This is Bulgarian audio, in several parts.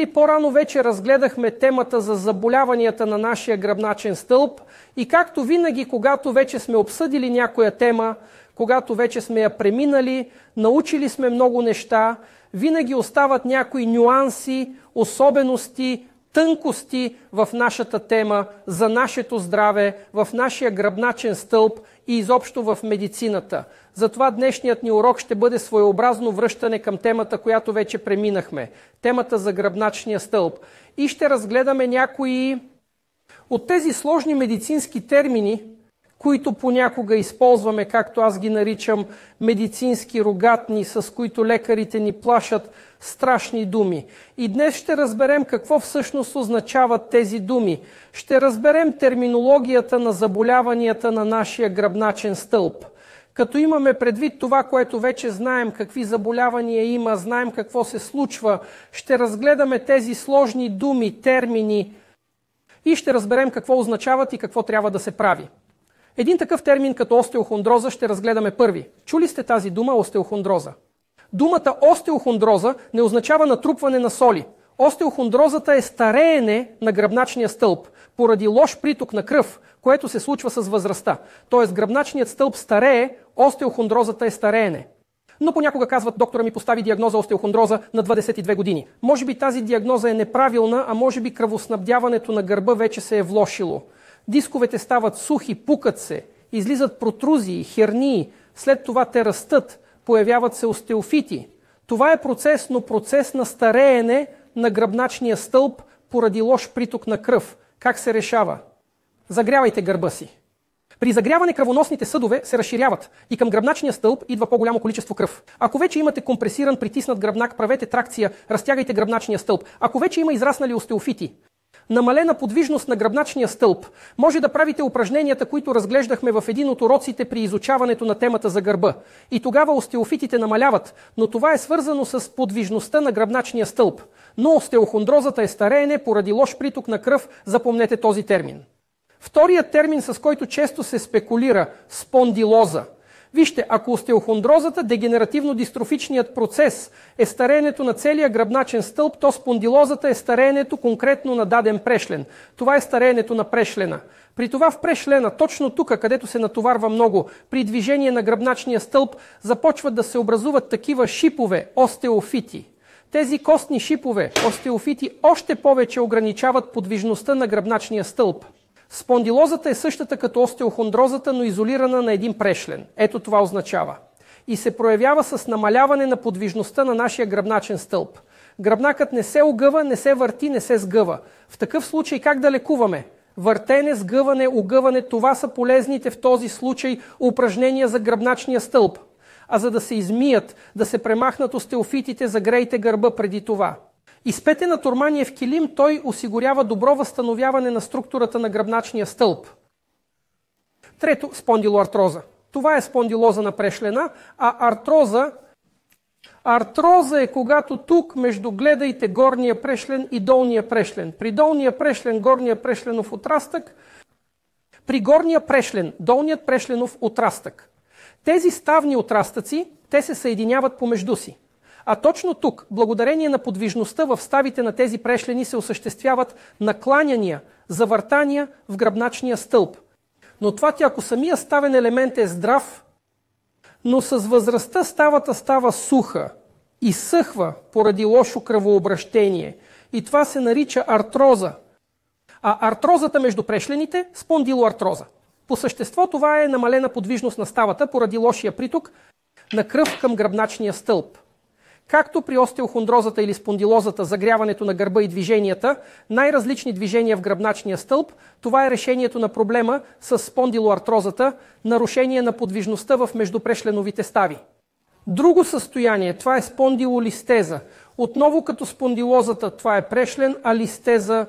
или по-рано вече разгледахме темата за заболяванията на нашия гръбначен стълб и както винаги, когато вече сме обсъдили някоя тема, когато вече сме я преминали, научили сме много неща, винаги остават някои нюанси, особености, тънкости в нашата тема за нашето здраве, в нашия гръбначен стълб и изобщо в медицината. Затова днешният ни урок ще бъде своеобразно връщане към темата, която вече преминахме. Темата за гръбначния стълб. И ще разгледаме някои от тези сложни медицински термини, които понякога използваме, както аз ги наричам, медицински рогатни, с които лекарите ни плашат страшни думи. И днес ще разберем какво всъщност означават тези думи. Ще разберем терминологията на заболяванията на нашия гръбначен стълб. Като имаме предвид това, което вече знаем, какви заболявания има, знаем какво се случва, ще разгледаме тези сложни думи, термини и ще разберем какво означават и какво трябва да се прави. Един такъв термин като остеохондроза ще разгледаме първи. Чули сте тази дума остеохондроза? Думата остеохондроза не означава натрупване на соли. Остеохондрозата е стареене на гръбначния стълб поради лош приток на кръв, което се случва с възрастта. Тоест гръбначният стълб старее, остеохондрозата е стареене. Но понякога казват, доктора ми постави диагноза остеохондроза на 22 години. Може би тази диагноза е неправилна, а може би кръвоснабдяването на гърба вече се е влошило. Дисковете стават сухи, пукат се, излизат протрузии, хернии, след това те растат, появяват се остеофити. Това е процес, но процес на стареене на гръбначния стълб поради лош приток на кръв. Как се решава? Загрявайте гърба си. При загряване кръвоносните съдове се разширяват и към гръбначния стълб идва по-голямо количество кръв. Ако вече имате компресиран, притиснат гръбнак, правете тракция, разтягайте гръбначния стълб. Ако вече има израснали остеофити, намалена подвижност на гръбначния стълб, може да правите упражненията, които разглеждахме в един от уроците при изучаването на темата за гърба. И тогава остеофитите намаляват, но това е свързано с подвижността на гръбначния стълб. Но остеохондрозата е стареене поради лош приток на кръв, запомнете този термин. Вторият термин, с който често се спекулира – спондилоза. Вижте, ако остеохондрозата, дегенеративно-дистрофичният процес е стареенето на целия гръбначен стълб, то спондилозата е стареенето конкретно на даден прешлен. Това е стареенето на прешлена. При това в прешлена, точно тук, където се натоварва много, при движение на гръбначния стълб, започват да се образуват такива шипове, остеофити. Тези костни шипове, остеофити, още повече ограничават подвижността на гръбначния стълб. Спондилозата е същата като остеохондрозата, но изолирана на един прешлен. Ето това означава. И се проявява с намаляване на подвижността на нашия гръбначен стълб. Гръбнакът не се огъва, не се върти, не се сгъва. В такъв случай как да лекуваме? Въртене, сгъване, огъване, това са полезните в този случай упражнения за гръбначния стълб. А за да се измият, да се премахнат остеофитите, загрейте гърба преди това. Изпете на турмание в килим, той осигурява добро възстановяване на структурата на гръбначния стълб. Трето, спондилоартроза. Това е спондилоза на прешлена, а артроза е когато тук между, гледайте, горния прешлен и долния прешлен. При долния прешлен, горния прешленов отрастък, при горния прешлен, долният прешленов отрастък. Тези ставни отрастъци, те се съединяват помежду си. А точно тук, благодарение на подвижността в ставите на тези прешлени, се осъществяват накланяния, завъртания в гръбначния стълб. Но това ако самия ставен елемент е здрав, но с възрастта ставата става суха, изсъхва поради лошо кръвообращение. И това се нарича артроза. А артрозата между прешлените – спондилоартроза. По същество това е намалена подвижност на ставата поради лошия приток на кръв към гръбначния стълб. Както при остеохондрозата или спондилозата, загряването на гърба и движенията, най-различни движения в гръбначния стълб, това е решението на проблема с спондилоартрозата, нарушение на подвижността в междупрешленовите стави. Друго състояние, това е спондилолистеза. Отново като спондилозата, това е прешлен, а листеза.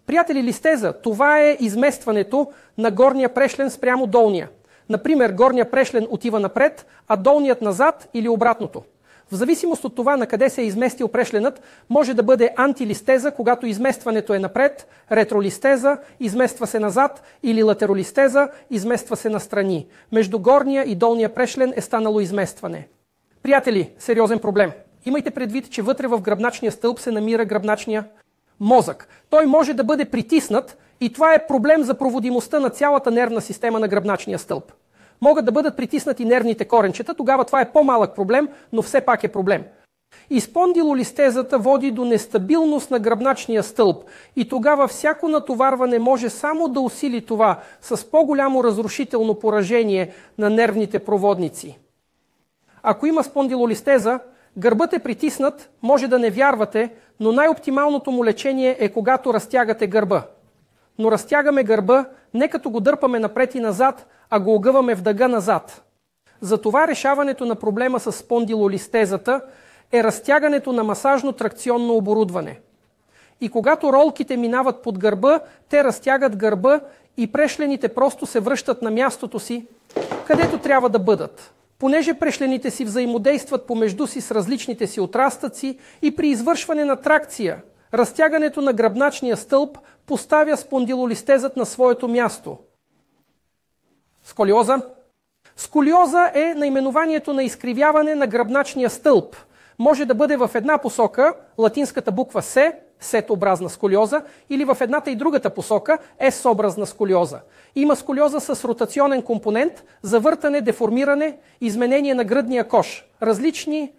Приятели, листеза, това е изместването на горния прешлен спрямо долния. Например, горния прешлен отива напред, а долният назад или обратното. В зависимост от това на къде се е изместил прешленът, може да бъде антилистеза, когато изместването е напред, ретролистеза, измества се назад, или латеролистеза, измества се настрани. Между горния и долния прешлен е станало изместване. Приятели, сериозен проблем. Имайте предвид, че вътре в гръбначния стълб се намира гръбначния мозък. Той може да бъде притиснат и това е проблем за проводимостта на цялата нервна система на гръбначния стълб. Могат да бъдат притиснати нервните коренчета, тогава това е по-малък проблем, но все пак е проблем. И спондилолистезата води до нестабилност на гръбначния стълб и тогава всяко натоварване може само да усили това с по-голямо разрушително поражение на нервните проводници. Ако има спондилолистеза, гърбът е притиснат, може да не вярвате, но най-оптималното му лечение е когато разтягате гърба. Но разтягаме гърба не като го дърпаме напред и назад, а го огъваме в дъга назад. Затова решаването на проблема с спондилолистезата е разтягането на масажно-тракционно оборудване. И когато ролките минават под гърба, те разтягат гърба и прешлените просто се връщат на мястото си, където трябва да бъдат. Понеже прешлените си взаимодействат помежду си с различните си отрастъци и при извършване на тракция, разтягането на гръбначния стълб поставя спондилолистезът на своето място. Сколиоза. Сколиоза е наименованието на изкривяване на гръбначния стълб. Може да бъде в една посока, латинската буква С, сетообразна сколиоза, или в едната и другата посока, S-образна сколиоза. Има сколиоза с ротационен компонент, завъртане, деформиране, изменение на гръдния кош. Различни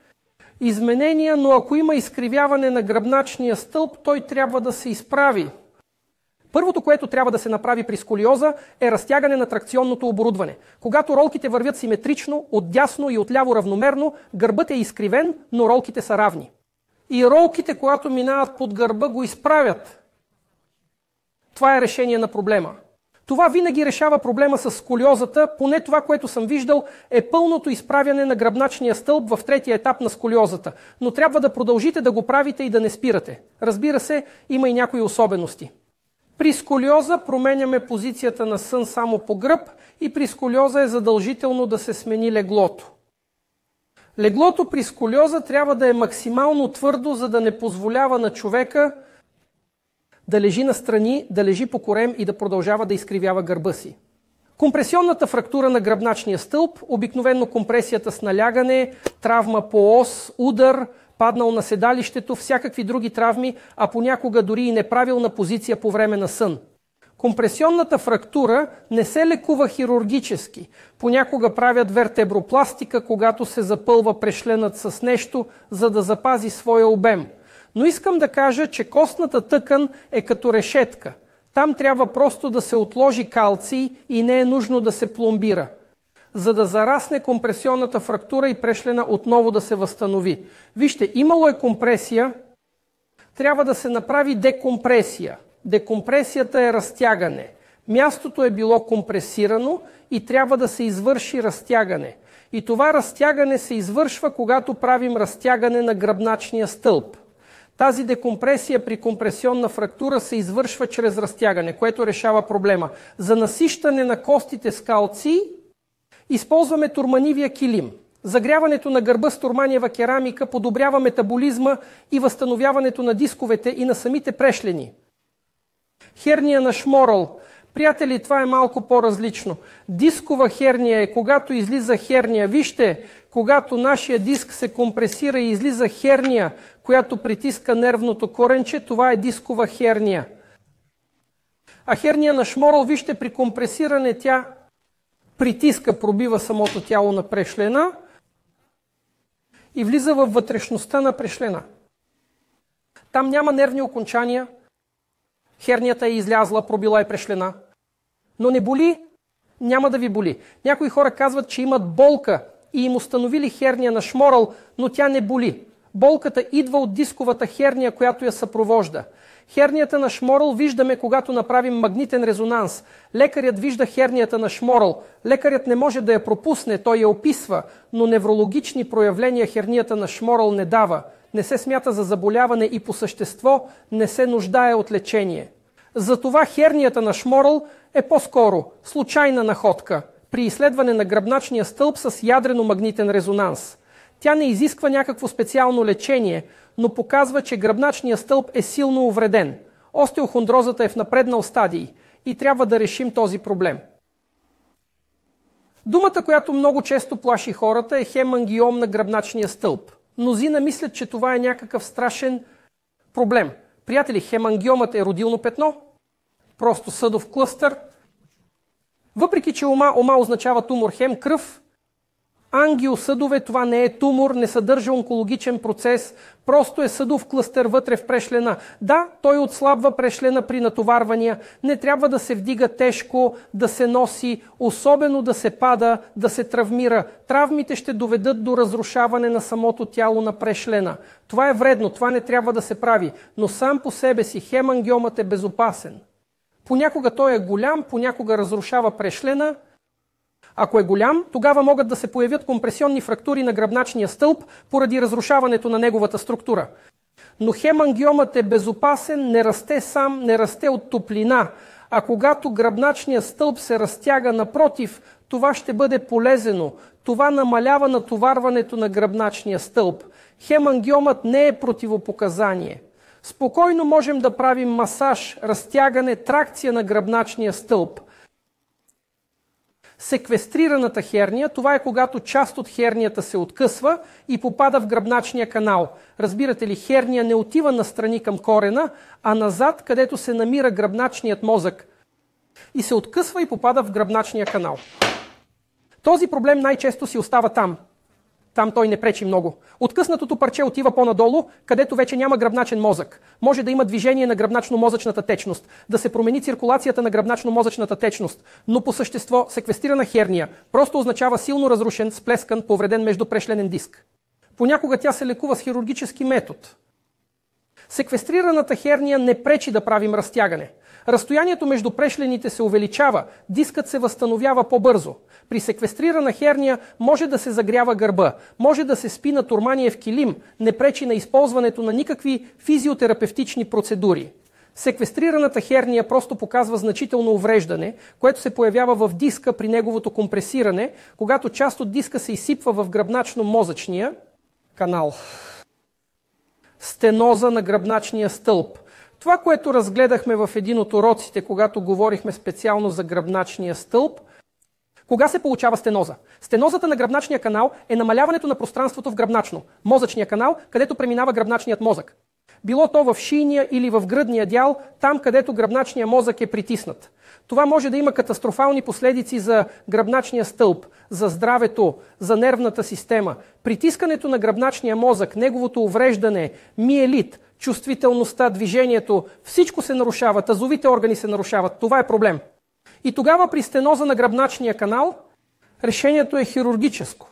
изменения, но ако има изкривяване на гръбначния стълб, той трябва да се изправи. Първото, което трябва да се направи при сколиоза, е разтягане на тракционното оборудване. Когато ролките вървят симетрично, отдясно и отляво равномерно, гърбът е изкривен, но ролките са равни. И ролките, когато минават под гърба, го изправят. Това е решение на проблема. Това винаги решава проблема с сколиозата, поне това, което съм виждал, е пълното изправяне на гръбначния стълб в третия етап на сколиозата. Но трябва да продължите да го правите и да не спирате. Разбира се, има и някои особености. При сколиоза променяме позицията на сън само по гръб и при сколиоза е задължително да се смени леглото. Леглото при сколиоза трябва да е максимално твърдо, за да не позволява на човека да лежи настрани, да лежи по корем и да продължава да изкривява гърба си. Компресионната фрактура на гръбначния стълб, обикновено компресията с налягане, травма по ос, удар, паднал на седалището, всякакви други травми, а понякога дори и неправилна позиция по време на сън. Компресионната фрактура не се лекува хирургически. Понякога правят вертебропластика, когато се запълва прешленът с нещо, за да запази своя обем. Но искам да кажа, че костната тъкан е като решетка. Там трябва просто да се отложи калций и не е нужно да се пломбира, за да зарасне компресионната фрактура и прешлена отново да се възстанови. Вижте, имало е компресия, трябва да се направи декомпресия. Декомпресията е разтягане. Мястото е било компресирано и трябва да се извърши разтягане. И това разтягане се извършва, когато правим разтягане на гръбначния стълб. Тази декомпресия при компресионна фрактура се извършва чрез разтягане, което решава проблема. За насищане на костите с калций използваме турманивия килим. Загряването на гърба с турманиева керамика подобрява метаболизма и възстановяването на дисковете и на самите прешлени. Херния на Шморъл. Приятели, това е малко по-различно. Дискова херния е когато излиза херния. Вижте, когато нашия диск се компресира и излиза херния, която притиска нервното коренче, това е дискова херния. А херния на Шморъл, вижте, при компресиране тя притиска, пробива самото тяло на прешлена и влиза във вътрешността на прешлена. Там няма нервни окончания, хернията е излязла, пробила е прешлена. Но не боли, няма да ви боли. Някои хора казват, че имат болка и им установили херния на Шморъл, но тя не боли. Болката идва от дисковата херния, която я съпровожда. Хернията на Шморъл виждаме, когато направим магнитен резонанс. Лекарят вижда хернията на Шморъл. Лекарят не може да я пропусне, той я описва, но неврологични проявления хернията на Шморъл не дава. Не се смята за заболяване и по същество не се нуждае от лечение. Затова хернията на Шморъл е по-скоро случайна находка при изследване на гръбначния стълб с ядрено-магнитен резонанс. Тя не изисква някакво специално лечение, но показва, че гръбначният стълб е силно увреден. Остеохондрозата е в напреднал стадий и трябва да решим този проблем. Думата, която много често плаши хората, е хемангиом на гръбначния стълб. Мнозина мислят, че това е някакъв страшен проблем. Приятели, хемангиомата е родилно петно, просто съдов клъстър. Въпреки, че ома означава тумор, хем кръв, ангиосъдове, това не е тумор, не съдържа онкологичен процес, просто е съдов клъстър вътре в прешлена. Да, той отслабва прешлена при натоварвания, не трябва да се вдига тежко, да се носи, особено да се пада, да се травмира. Травмите ще доведат до разрушаване на самото тяло на прешлена. Това е вредно, това не трябва да се прави, но сам по себе си хемангиомът е безопасен. Понякога той е голям, понякога разрушава прешлена. Ако е голям, тогава могат да се появят компресионни фрактури на гръбначния стълб поради разрушаването на неговата структура. Но хемангиомът е безопасен, не расте сам, не расте от топлина. А когато гръбначният стълб се разтяга, напротив, това ще бъде полезено. Това намалява натоварването на гръбначния стълб. Хемангиомът не е противопоказание. Спокойно можем да правим масаж, разтягане, тракция на гръбначния стълб. Секвестрираната херния, това е когато част от хернията се откъсва и попада в гръбначния канал. Разбирате ли, херния не отива настрани към корена, а назад, където се намира гръбначният мозък. И се откъсва и попада в гръбначния канал. Този проблем най-често си остава там. Там той не пречи много. Откъснатото парче отива по-надолу, където вече няма гръбначен мозък. Може да има движение на гръбначно-мозъчната течност, да се промени циркулацията на гръбначно-мозъчната течност, но по същество секвестрирана херния просто означава силно разрушен, сплескан, повреден междупрешленен диск. Понякога тя се лекува с хирургически метод. Секвестрираната херния не пречи да правим разтягане. Разстоянието между прешлените се увеличава, дискът се възстановява по-бързо. При секвестрирана херния може да се загрява гърба, може да се спи на турманиев килим, не пречи на използването на никакви физиотерапевтични процедури. Секвестрираната херния просто показва значително увреждане, което се появява в диска при неговото компресиране, когато част от диска се изсипва в гръбначно-мозъчния канал. Стеноза на гръбначния стълб. Това, което разгледахме в един от уроците, когато говорихме специално за гръбначния стълб, кога се получава стеноза? Стенозата на гръбначния канал е намаляването на пространството в гръбначно-мозъчния канал, където преминава гръбначният мозък. Било то в шийния или в гръдния дял, там където гръбначният мозък е притиснат. Това може да има катастрофални последици за гръбначния стълб, за здравето, за нервната система. Притискането на гръбначния мозък, неговото увреждане, миелит, чувствителността, движението, всичко се нарушава, тазовите органи се нарушават. Това е проблем. И тогава при стеноза на гръбначния канал решението е хирургическо.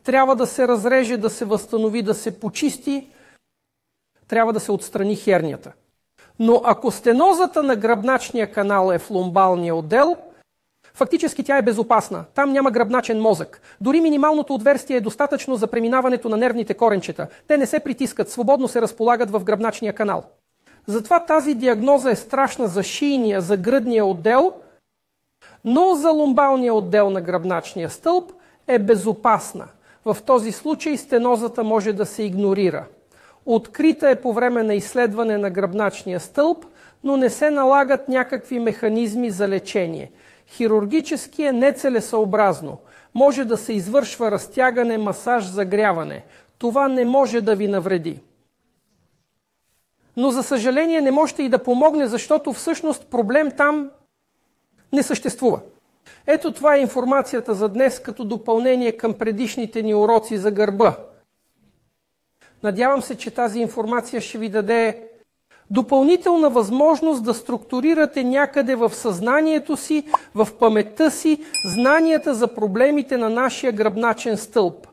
Трябва да се разреже, да се възстанови, да се почисти, трябва да се отстрани хернията. Но ако стенозата на гръбначния канал е в ломбалния отдел, фактически тя е безопасна. Там няма гръбначен мозък. Дори минималното отверстие е достатъчно за преминаването на нервните коренчета. Те не се притискат, свободно се разполагат в гръбначния канал. Затова тази диагноза е страшна за шийния, за гръдния отдел, но за ломбалния отдел на гръбначния стълб е безопасна. В този случай стенозата може да се игнорира. Открита е по време на изследване на гръбначния стълб, но не се налагат някакви механизми за лечение. Хирургически е нецелесъобразно. Може да се извършва разтягане, масаж, загряване. Това не може да ви навреди. Но за съжаление не можете и да помогне, защото всъщност проблем там не съществува. Ето това е информацията за днес като допълнение към предишните ни уроци за гърба. Надявам се, че тази информация ще ви даде допълнителна възможност да структурирате някъде в съзнанието си, в паметта си, знанията за проблемите на нашия гръбначен стълб.